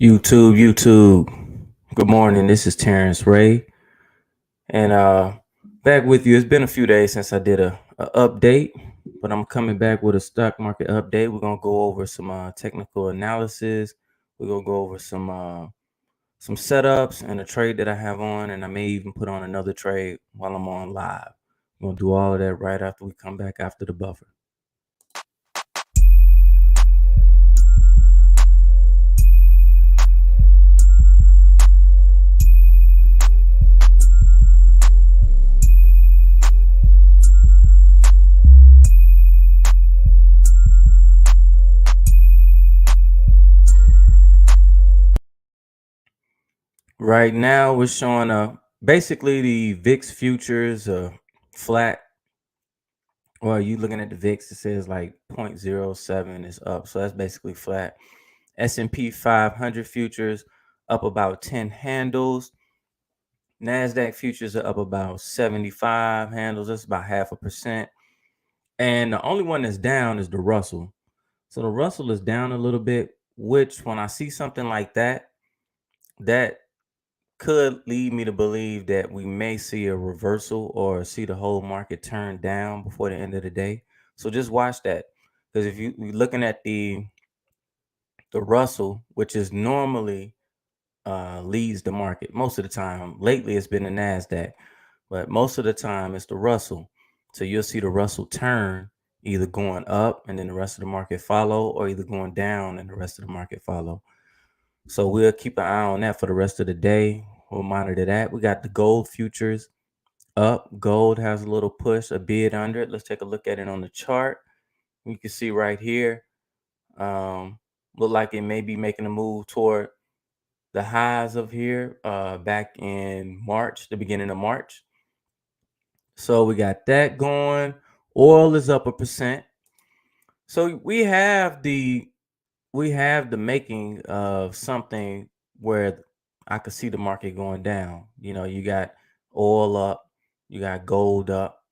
YouTube. Good morning. This is TerrenceRe, and back with you. It's been a few days since I did a update, but I'm coming back with a stock market update. We're gonna go over some technical analysis. We're gonna go over some setups and a trade that I have on, and I may even put on another trade while I'm on live. We're gonna do all of that right after we come back after the buffer. Right now, we're showing basically the VIX futures flat. Well, you looking at the VIX, it says like 0.07 is up. So that's basically flat. S&P 500 futures up about 10 handles. NASDAQ futures are up about 75 handles. That's about 0.5%. And the only one that's down is the Russell. So the Russell is down a little bit, which when I see something like that, that could lead me to believe that we may see a reversal or see the whole market turn down before the end of the day. So just watch that, because if you're looking at the Russell, which is normally leads the market most of the time. Lately, it's been the Nasdaq, but most of the time it's the Russell. So you'll see the Russell turn either going up and then the rest of the market follow, or either going down and the rest of the market follow. So we'll keep an eye on that for the rest of the day. We'll monitor that. We got the gold futures up. Gold has a little push, a bid under it. Let's take a look at it on the chart. You can see right here, look like it may be making a move toward the highs of here back in March, the beginning of March. So we got that going. Oil is up 1%. So we have the making of something where I could see the market going down. You got oil up, you got gold up,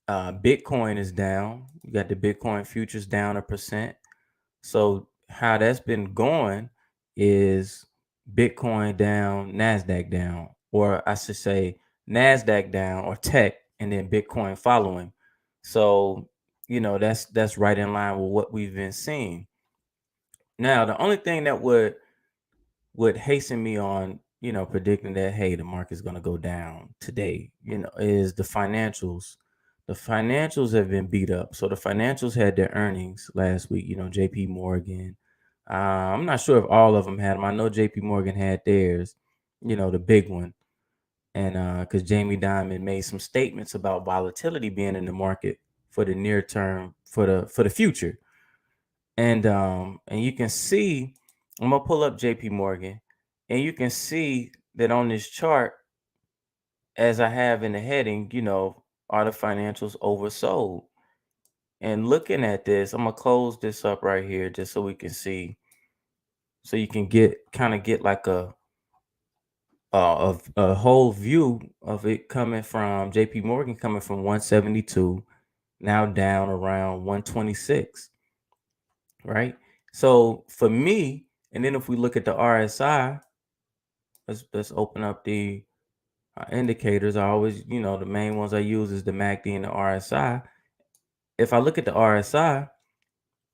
Bitcoin is down. You got the Bitcoin futures down 1%. So how that's been going is Bitcoin down, Nasdaq down, or I should say Nasdaq down or tech, and then Bitcoin following. So that's right in line with what we've been seeing. Now, the only thing that would hasten me on, predicting that, hey, the market's going to go down today, is the financials. The financials have been beat up. So the financials had their earnings last week, JP Morgan. I'm not sure if all of them had them. I know JP Morgan had theirs, the big one. And because Jamie Dimon made some statements about volatility being in the market for the near term, for the future. And you can see, I'm gonna pull up JP Morgan, and you can see that on this chart, as I have in the heading, are the financials oversold? And looking at this, I'm gonna close this up right here just so we can see, so you can get like a whole view of it, coming from JP Morgan, coming from 172, now down around 126. Right? So for me, and then if we look at the RSI, let's open up the indicators. I always, the main ones I use is the MACD and the RSI. If I look at the RSI,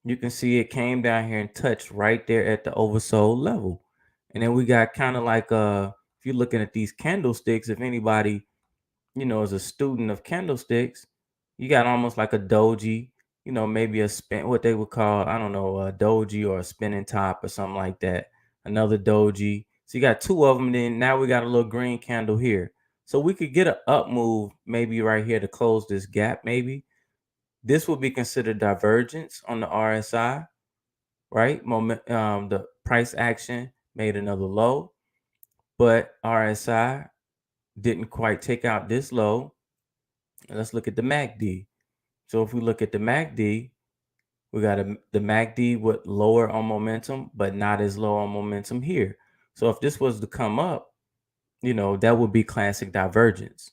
you can see it came down here and touched right there at the oversold level. And then we got kind of like if you're looking at these candlesticks, if anybody as a student of candlesticks, you got almost like a doji, maybe a spin, what they would call, I don't know, a doji or a spinning top or something like that. Another doji. So you got two of them. Then now we got a little green candle here. So we could get an up move maybe right here to close this gap. Maybe this would be considered divergence on the RSI, right? The price action made another low, but RSI didn't quite take out this low. Let's look at the MACD. So if we look at the MACD, we got the MACD with lower on momentum, but not as low on momentum here. So if this was to come up, that would be classic divergence.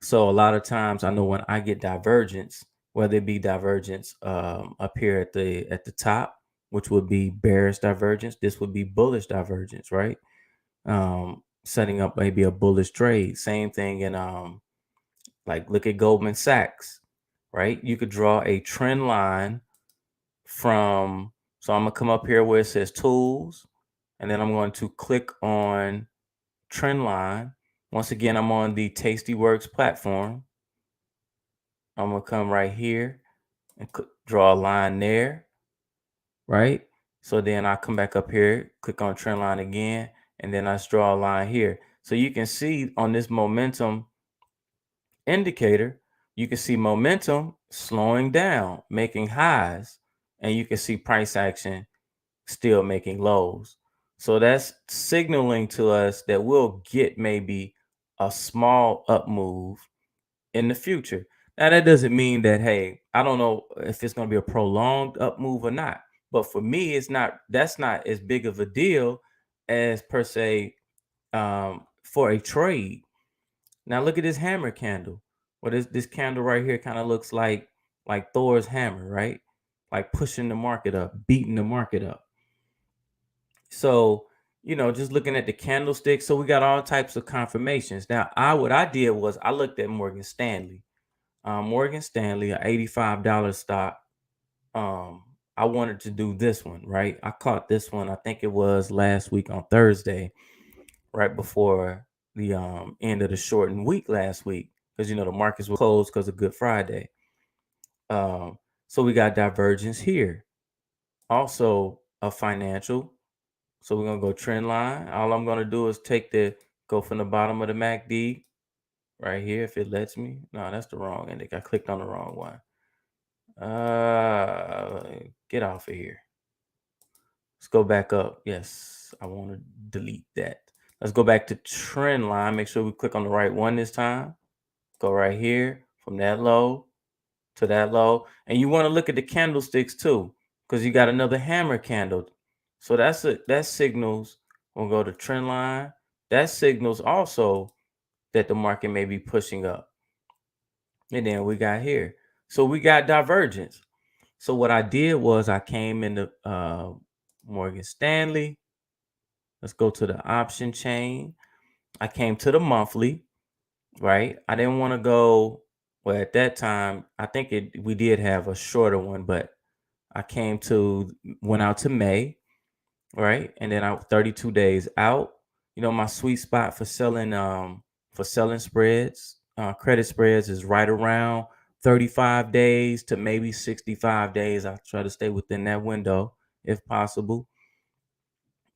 So a lot of times I know when I get divergence, whether it be divergence up here at the top which would be bearish divergence. This would be bullish divergence, right? Setting up maybe a bullish trade. Same thing in like look at Goldman Sachs, right? You could draw a trend line from, so I'm gonna come up here where it says tools, and then I'm going to click on trend line. Once again, I'm on the Tastyworks platform. I'm gonna come right here and draw a line there, right? So then I come back up here, click on trend line again, and then I draw a line here. So you can see on this momentum indicator, you can see momentum slowing down, making highs, and you can see price action still making lows. So that's signaling to us that we'll get maybe a small up move in the future. Now that doesn't mean that, hey, I don't know if it's going to be a prolonged up move or not. But for me, it's not, that's not as big of a deal as per se for a trade. Now look at this hammer candle. What is this candle right here? Kind of looks like Thor's hammer, right? Like pushing the market up, beating the market up. So, just looking at the candlestick. So we got all types of confirmations. Now, what I did was I looked at Morgan Stanley. Morgan Stanley, a $85 stock. I wanted to do this one, right? I caught this one. I think it was last week on Thursday, right before the end of the shortened week last week, because the markets were closed because of Good Friday. So we got divergence here. Also a financial. So we're gonna go trend line. All I'm gonna do is go from the bottom of the MACD right here, if it lets me. No, that's the wrong index. I clicked on the wrong one. Get off of here. Let's go back up. Yes, I want to delete that. Let's go back to trend line. Make sure we click on the right one this time. Go right here from that low to that low. And you want to look at the candlesticks too, because you got another hammer candle. So that signals, we'll go to trend line. That signals also that the market may be pushing up. And then we got here. So we got divergence. So what I did was I came into Morgan Stanley. Let's go to the option chain. I came to the monthly, right? I didn't want to go, well, at that time, I think we did have a shorter one, but I went out to May, right? And then 32 days out. My sweet spot for selling spreads, credit spreads is right around 35 days to maybe 65 days. I try to stay within that window if possible.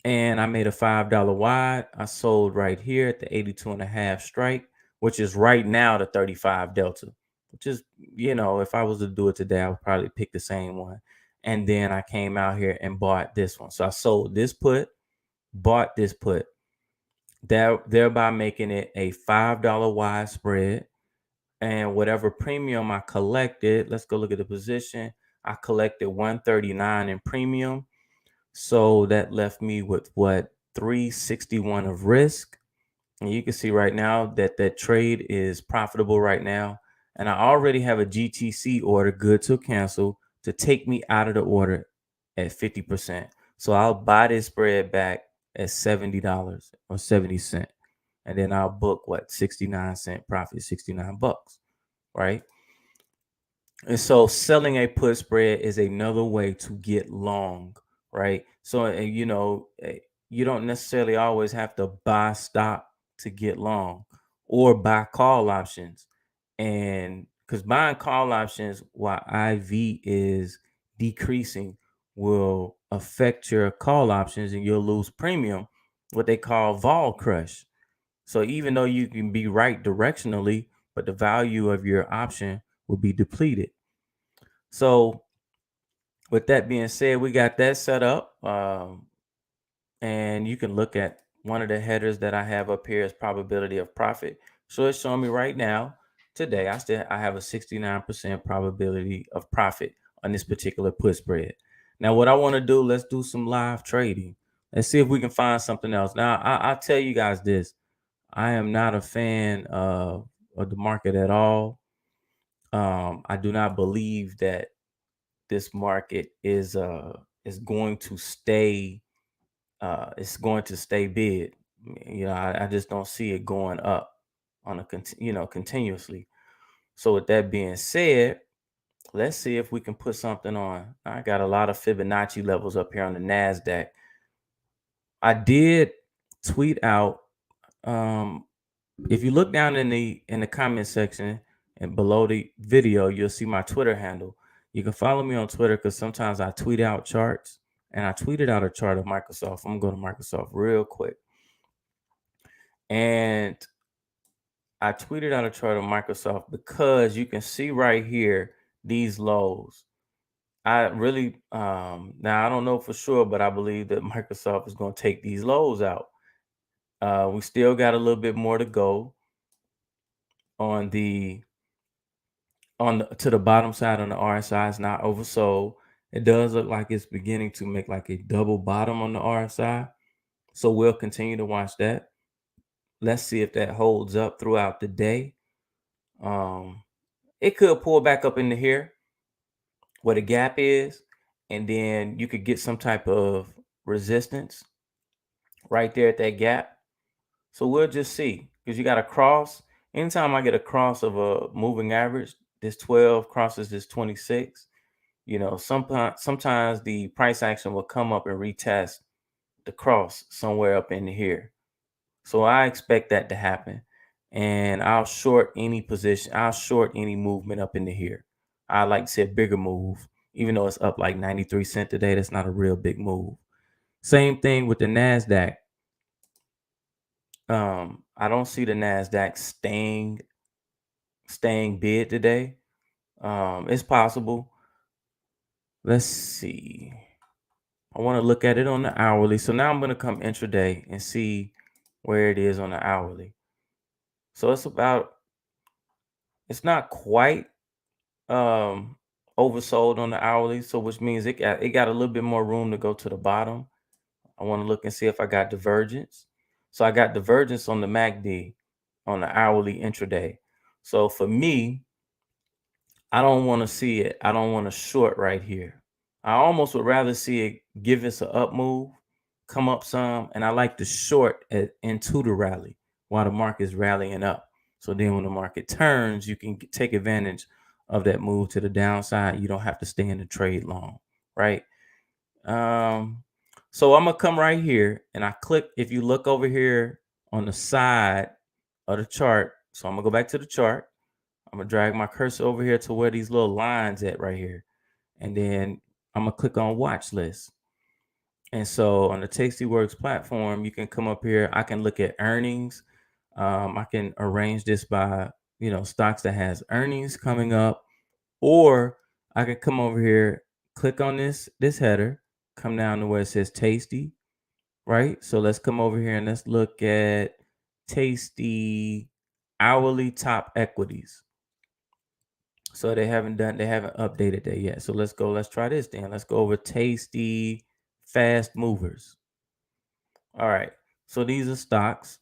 And I made a $5 wide. I sold right here at the 82.5 strike, which is right now the 35 delta, which is, if I was to do it today, I would probably pick the same one. And then I came out here and bought this one. So I sold this put, bought this put, thereby making it a $5 wide spread. And whatever premium I collected, let's go look at the position. I collected 139 in premium. So that left me with 361 of risk. And you can see right now that trade is profitable right now. And I already have a GTC order good to cancel to take me out of the order at 50%. So I'll buy this spread back at $70 or 70 cents. And then I'll book 69-cent profit, 69 bucks, right? And so selling a put spread is another way to get long, right? So, you don't necessarily always have to buy stock to get long or buy call options. And because buying call options while IV is decreasing will affect your call options and you'll lose premium, what they call vol crush. So even though you can be right directionally, but the value of your option will be depleted. So with that being said, we got that set up. And you can look at one of the headers that I have up here is probability of profit. So it's showing me right now, today, I have a 69% probability of profit on this particular put spread. Now, what I want to do, let's do some live trading. Let's see if we can find something else. Now, I'll tell you guys this. I am not a fan of the market at all. I do not believe that this market is is going to stay. It's going to stay bid. I just don't see it going up on a continuously. So with that being said, let's see if we can put something on. I got a lot of Fibonacci levels up here on the NASDAQ. I did tweet out. Um, if you look down in the comment section and below the video, you'll see my Twitter handle. You can follow me on Twitter because sometimes I tweet out charts, and I tweeted out a chart of Microsoft. I'm gonna go to Microsoft real quick. And I tweeted out a chart of Microsoft because you can see right here these lows. I really now I don't know for sure, but I believe that Microsoft is going to take these lows out. We still got a little bit more to go on to the bottom side on the RSI. It's not oversold. It does look like it's beginning to make like a double bottom on the RSI. So we'll continue to watch that. Let's see if that holds up throughout the day. It could pull back up into here where the gap is, and then you could get some type of resistance right there at that gap. So we'll just see, because you got a cross. Anytime I get a cross of a moving average, this 12 crosses this 26, sometimes the price action will come up and retest the cross somewhere up in here. So I expect that to happen. And I'll short any position. I'll short any movement up into here. I like to see a bigger move, even though it's up like 93 cents today. That's not a real big move. Same thing with the NASDAQ. I don't see the NASDAQ staying bid today. It's possible. Let's see. I want to look at it on the hourly. So now I'm going to come intraday and see where it is on the hourly. So it's not quite oversold on the hourly, so which means it got a little bit more room to go to the bottom. I want to look and see if I got divergence. So I got divergence on the MACD on the hourly intraday. So for me, I don't want to see it. I don't want to short right here. I almost would rather see it give us an up move, come up some, and I like to short into the rally while the market is rallying up. So then when the market turns, you can take advantage of that move to the downside. You don't have to stay in the trade long, right? So I'm gonna come right here and I click. If you look over here on the side of the chart, so I'm gonna go back to the chart. I'm gonna drag my cursor over here to where these little lines at right here. And then I'm gonna click on watch list. And so on the Tastyworks platform, you can come up here. I can look at earnings. I can arrange this by, stocks that has earnings coming up, or I can come over here, click on this header, come down to where it says Tasty, right? So let's come over here and let's look at Tasty hourly top equities. So they haven't updated that yet. So let's try this then. Let's go over Tasty fast movers. All right. So these are stocks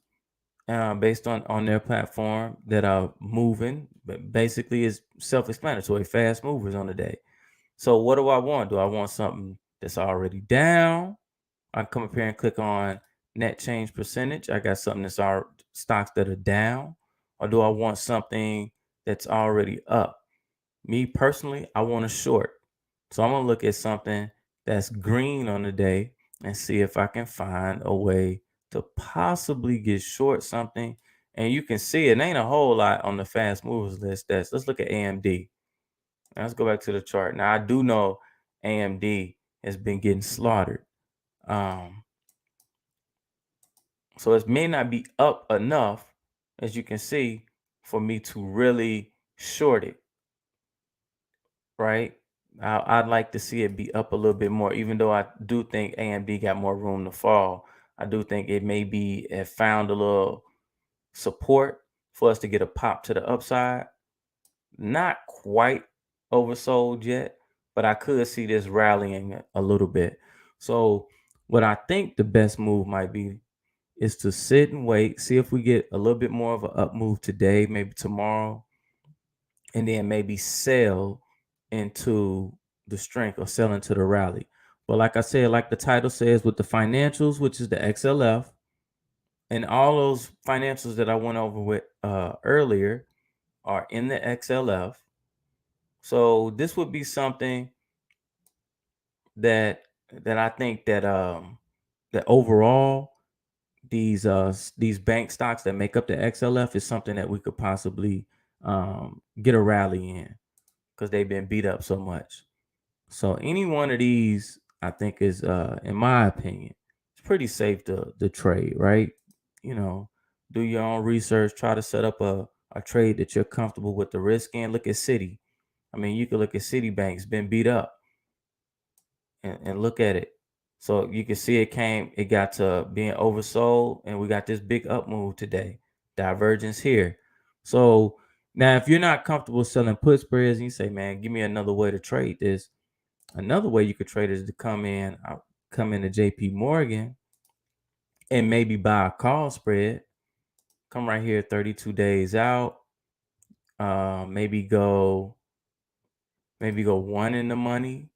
based on their platform that are moving, but basically it's self-explanatory, fast movers on the day. So what do I want? Do I want something that's already down? I come up here and click on net change percentage. I got something that's our stocks that are down, or do I want something that's already up? Me personally, I want to short. So I'm going to look at something that's green on the day and see if I can find a way to possibly get short something. And you can see it ain't a whole lot on the fast movers list. Let's look at AMD. Now let's go back to the chart. Now I do know AMD has been getting slaughtered. So it may not be up enough, as you can see, for me to really short it. Right? I'd like to see it be up a little bit more, even though I do think AMD got more room to fall. I do think it may be found a little support for us to get a pop to the upside. Not quite oversold yet, but I could see this rallying a little bit. So what I think the best move might be is to sit and wait, see if we get a little bit more of an up move today, maybe tomorrow, and then maybe sell into the strength or sell into the rally. But like I said, like the title says, with the financials, which is the XLF, and all those financials that I went over with earlier are in the XLF. So this would be something that I think that overall these bank stocks that make up the XLF is something that we could possibly get a rally in, because they've been beat up so much. So any one of these, I think, is in my opinion, it's pretty safe to trade, right? You know, do your own research, try to set up a trade that you're comfortable with the risk in. Look at Citi. I mean, you could look at Citibank's been beat up, and look at it. So you can see it got to being oversold, and we got this big up move today. Divergence here. So now, if you're not comfortable selling put spreads and you say, man, give me another way to trade this, another way you could trade is to come into JP Morgan and maybe buy a call spread. Come right here, 32 days out. Maybe go one in the money.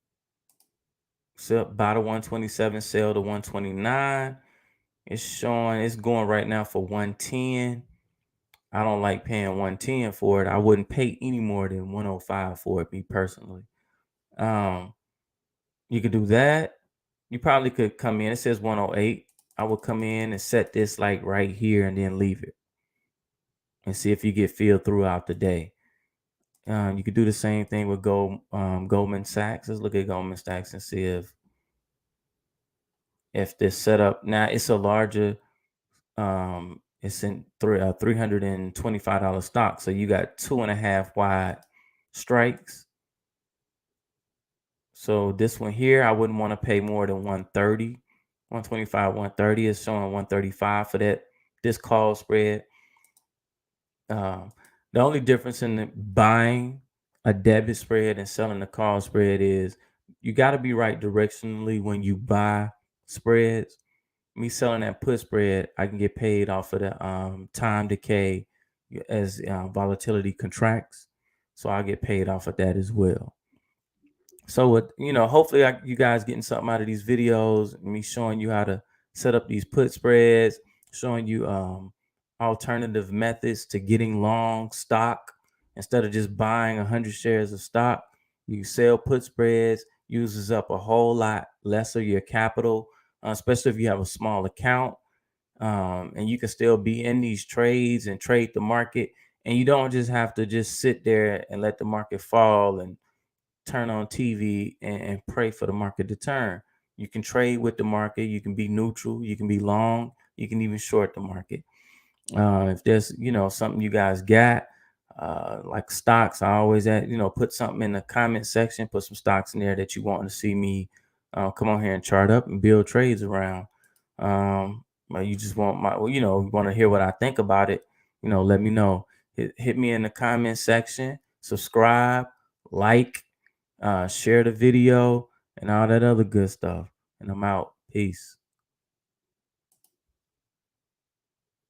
Sell, buy the 127, sell the 129. It's going right now for 110. I don't like paying 110 for it. I wouldn't pay any more than 105 for it, me personally. Um, you could do that. You probably could come in. It says 108. I would come in and set this like right here and then leave it and see if you get filled throughout the day. You could do the same thing with Goldman Sachs. Let's look at Goldman Sachs and see if this setup now it's a larger it's in $325 stock. So you got 2.5 wide strikes. So this one here, I wouldn't want to pay more than 130. 125, 130 is showing 135 for this call spread. The only difference in buying a debit spread and selling the call spread is you got to be right directionally when you buy spreads. Me selling that put spread, I can get paid off of the time decay as volatility contracts. So I get paid off of that as well. So hopefully you guys getting something out of these videos, me showing you how to set up these put spreads, showing you alternative methods to getting long stock. Instead of just buying 100 shares of stock, you sell put spreads, uses up a whole lot less of your capital, especially if you have a small account. And you can still be in these trades and trade the market, and you don't just have to just sit there and let the market fall and turn on TV and pray for the market to turn. You can trade with the market. You can be neutral. You can be long. You can even short the market. If there's something you guys got, like stocks, I always put something in the comment section. Put some stocks in there that you want to see me come on here and chart up and build trades around. You just want want to hear what I think about it. Let me know. Hit me in the comment section. Subscribe, like, share the video, and all that other good stuff. And I'm out. Peace.